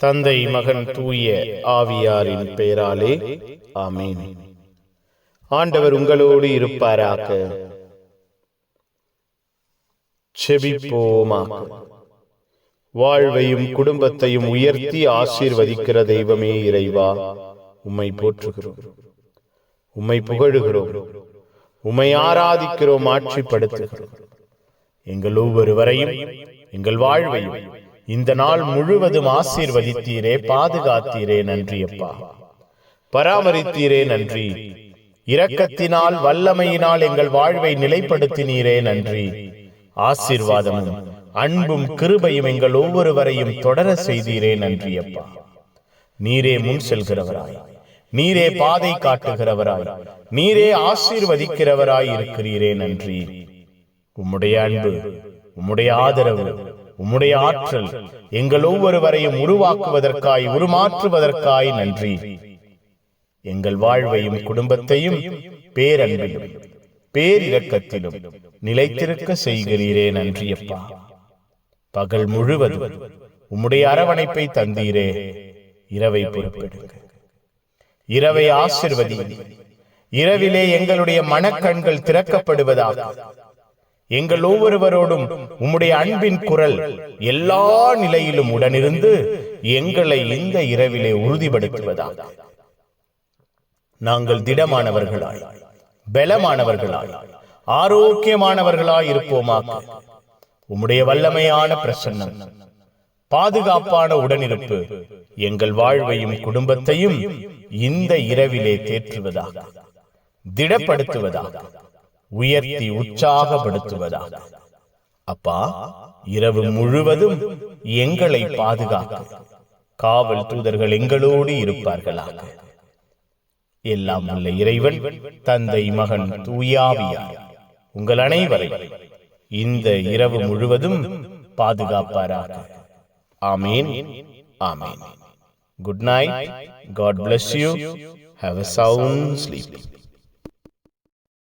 தந்தை, மகன், தூய ஆவியாரின் பெயராலே ஆமென். ஆண்டவர் உங்களோடு இருப்பாராக. செபிப்போமாக. வாழ்வையும் குடும்பத்தையும் உயர்த்தி ஆசீர்வதிக்கிற தெய்வமே இறைவா, உம்மை போற்றுகிறோம், உம்மை புகழுகிறோம், உம்மை ஆராதிக்கிறோம், ஆட்சிப்படுத்துகிறோம். எங்கள் ஒவ்வொருவரையும் எங்கள் வாழ்வையும் இந்த நாள் முழுவதும் ஆசீர்வதித்தீரே, பாதுகாத்தீரே, நன்றி அப்பா. பராமரித்தீரே, நன்றி. இரக்கத்தினால் வல்லமையினால் எங்கள் வாழ்வை நிலைப்படுத்தினீரே, நன்றி. ஆசீர்வாதமும் அன்பும் கிருபையும் எங்கள் ஒவ்வொருவரையும் தொடர செய்தீரே, நன்றி அப்பா. நீரே முன் செல்கிறவராய், நீரே பாதை காட்டுகிறவராய், நீரே ஆசீர்வதிக்கிறவராய் இருக்கிறீரே, நன்றி. உம்முடைய அன்பு, உம்முடைய ஆதரவு, உம்முடைய ஆற்றல் எங்கள் ஒவ்வொருவரையும் உருவாக்குவதற்காய், உருமாற்றுவதற்காய் நன்றி. எங்கள் வாழ்வையும் குடும்பத்தையும் பேரன்பிலும் பேரிரக்கத்திலும் நிலைத்திருக்க செய்கிறீரே, நன்றி அப்பா. பகல் முழுவதும் உம்முடைய அரவணைப்பை தந்தீரே. இரவை பொறுப்பெடுங்க, இரவை ஆசீர்வதி. இரவிலே எங்களுடைய மனக்கண்கள் திறக்கப்படுவதாக. எங்கள் ஒவ்வொருவரோடும் உம்முடைய அன்பின் குரல் எல்லா நிலையிலும் உடனிருந்து எங்களை இந்த இரவிலே உறுதிப்படுத்துவதாக. நாங்கள் திடமானவர்களாய், பலமானவர்களாய், ஆரோக்கியமானவர்களாய் இருப்போமாக. உம்முடைய வல்லமையான பிரசன்னம், பாதுகாப்பான உடனிருப்பு எங்கள் வாழ்வையும் குடும்பத்தையும் இந்த இரவிலே தேற்றுவதாக, திடப்படுத்துவதாக, உயர்த்தி உற்சாகப்படுத்துவதாக. அப்பா, இரவு முழுவதும் எங்களை பாதுகாக்க காவல் தூதர்கள் எங்களோடு இருப்பார்களாக. எல்லாம் உள்ள இறைவன், தந்தை, மகன், தூய ஆவியார் உங்கள் அனைவரை இந்த இரவு முழுவதும் பாதுகாப்பாராக. ஆமீன், ஆமீன். Good night. God bless you. Have a sound sleep.